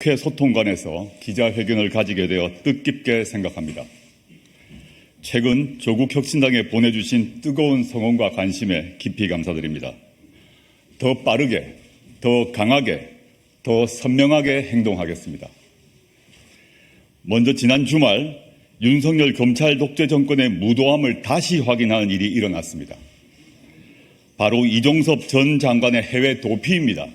국회 소통관에서 기자회견을 가지게 되어 뜻깊게 생각합니다. 최근 조국 혁신당에 보내주신 뜨거운 성원과 관심에 깊이 감사드립니다. 더 빠르게, 더 강하게, 더 선명하게 행동하겠습니다. 먼저 지난 주말 윤석열 검찰 독재 정권의 무도함을 다시 확인하는 일이 일어났습니다. 바로 이종섭 전 장관의 해외 도피입니다.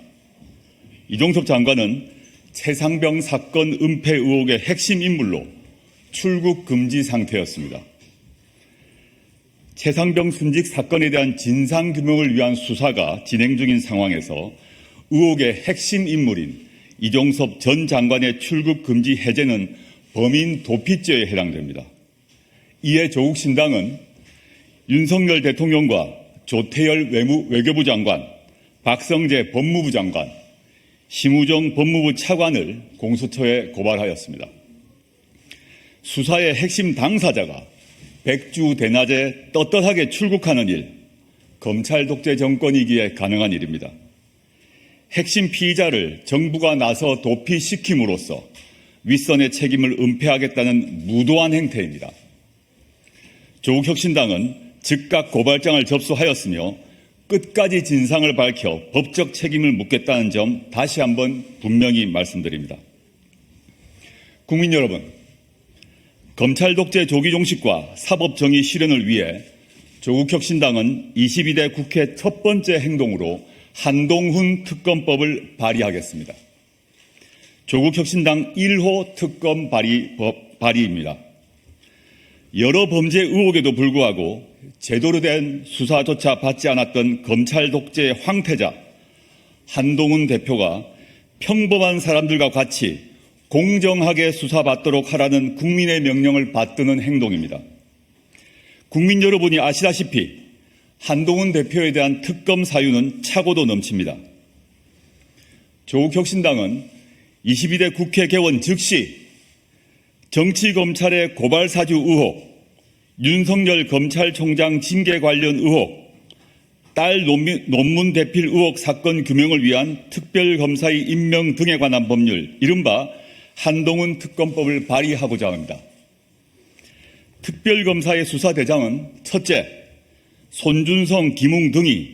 이종섭 장관은 최상병 사건 은폐 의혹의 핵심 인물로 출국 금지 상태였습니다. 최상병 순직 사건에 대한 진상규명을 위한 수사가 진행 중인 상황에서 의혹의 핵심 인물인 이종섭 전 장관의 출국 금지 해제는 범인 도피죄에 해당됩니다. 이에 조국신당은 윤석열 대통령과 조태열 외교부 장관, 박성재 법무부 장관, 심우정 법무부 차관을 공수처에 고발하였습니다. 수사의 핵심 당사자가 백주 대낮에 떳떳하게 출국하는 일, 검찰 독재 정권이기에 가능한 일입니다. 핵심 피의자를 정부가 나서 도피시킴으로써 윗선의 책임을 은폐하겠다는 무도한 행태입니다. 조국 혁신당은 즉각 고발장을 접수하였으며 끝까지 진상을 밝혀 법적 책임을 묻겠다는 점 다시 한번 분명히 말씀드립니다. 국민 여러분, 검찰 독재 조기 종식과 사법 정의 실현을 위해 조국 혁신당은 22대 국회 첫 번째 행동으로 한동훈 특검법을 발의하겠습니다. 조국 혁신당 1호 특검 발의입니다. 여러 범죄 의혹에도 불구하고 제대로 된 수사조차 받지 않았던 검찰 독재의 황태자 한동훈 대표가 평범한 사람들과 같이 공정하게 수사받도록 하라는 국민의 명령을 받드는 행동입니다. 국민 여러분이 아시다시피 한동훈 대표에 대한 특검 사유는 차고도 넘칩니다. 조국 혁신당은 22대 국회 개원 즉시 정치검찰의 고발사주 의혹, 윤석열 검찰총장 징계 관련 의혹, 딸 논문 대필 의혹 사건 규명을 위한 특별검사의 임명 등에 관한 법률, 이른바 한동훈 특검법을 발의하고자 합니다. 특별검사의 수사대장은 첫째, 손준성, 김웅 등이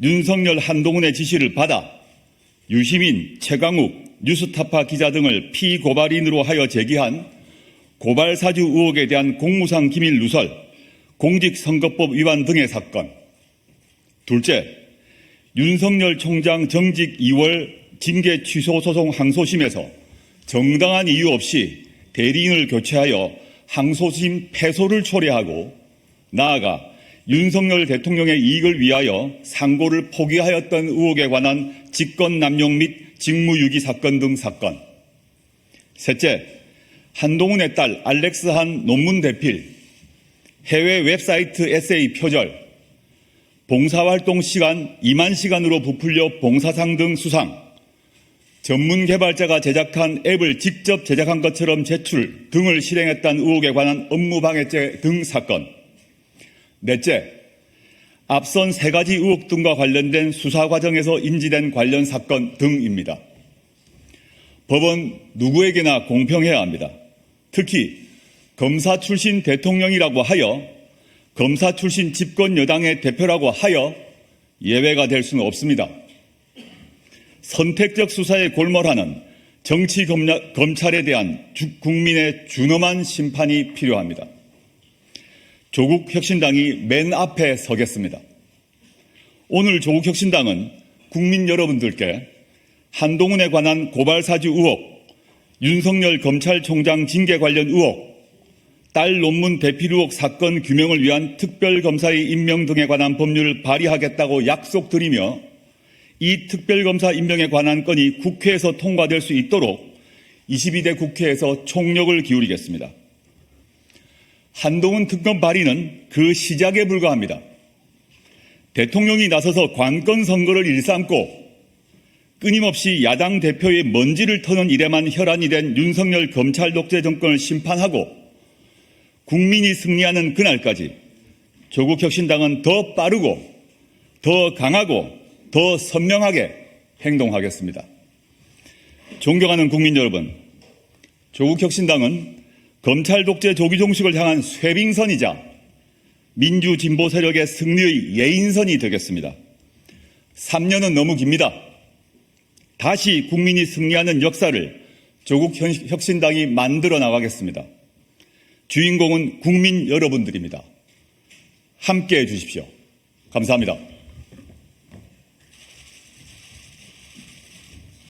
윤석열, 한동훈의 지시를 받아 유시민, 최강욱, 뉴스타파 기자 등을 피고발인으로 하여 제기한 고발사주 의혹에 대한 공무상 기밀 누설, 공직선거법 위반 등의 사건. 둘째, 윤석열 총장 정직 2월 징계 취소 소송 항소심에서 정당한 이유 없이 대리인을 교체하여 항소심 패소를 초래하고 나아가 윤석열 대통령의 이익을 위하여 상고를 포기하였던 의혹에 관한 직권남용 및 직무유기 사건 등 사건. 셋째, 한동훈의 딸 알렉스한 논문 대필, 해외 웹사이트 에세이 표절, 봉사활동 시간 2만 시간으로 부풀려 봉사상 등 수상, 전문 개발자가 제작한 앱을 직접 제작한 것처럼 제출 등을 실행했다는 의혹에 관한 업무방해죄 등 사건. 넷째, 앞선 세 가지 의혹 등과 관련된 수사 과정에서 인지된 관련 사건 등입니다. 법은 누구에게나 공평해야 합니다. 특히 검사 출신 대통령이라고 하여 검사 출신 집권 여당의 대표라고 하여 예외가 될 수는 없습니다. 선택적 수사에 골몰하는 정치 검찰에 대한 국민의 준엄한 심판이 필요합니다. 조국 혁신당이 맨 앞에 서겠습니다. 오늘 조국 혁신당은 국민 여러분들께 한동훈에 관한 고발사주 의혹, 윤석열 검찰총장 징계 관련 의혹, 딸 논문 대필 의혹 사건 규명을 위한 특별검사의 임명 등에 관한 법률을 발의하겠다고 약속드리며 이 특별검사 임명에 관한 건이 국회에서 통과될 수 있도록 22대 국회에서 총력을 기울이겠습니다. 한동훈 특검 발의는 그 시작에 불과합니다. 대통령이 나서서 관건 선거를 일삼고 끊임없이 야당 대표의 먼지를 터는 일에만 혈안이 된 윤석열 검찰 독재 정권을 심판하고 국민이 승리하는 그날까지 조국 혁신당은 더 빠르고 더 강하고 더 선명하게 행동하겠습니다. 존경하는 국민 여러분, 조국혁신당은 검찰 독재 조기 종식을 향한 쇄빙선이자 민주진보 세력의 승리의 예인선이 되겠습니다. 3년은 너무 깁니다. 다시 국민이 승리하는 역사를 조국혁신당이 만들어 나가겠습니다. 주인공은 국민 여러분들입니다. 함께해 주십시오. 감사합니다.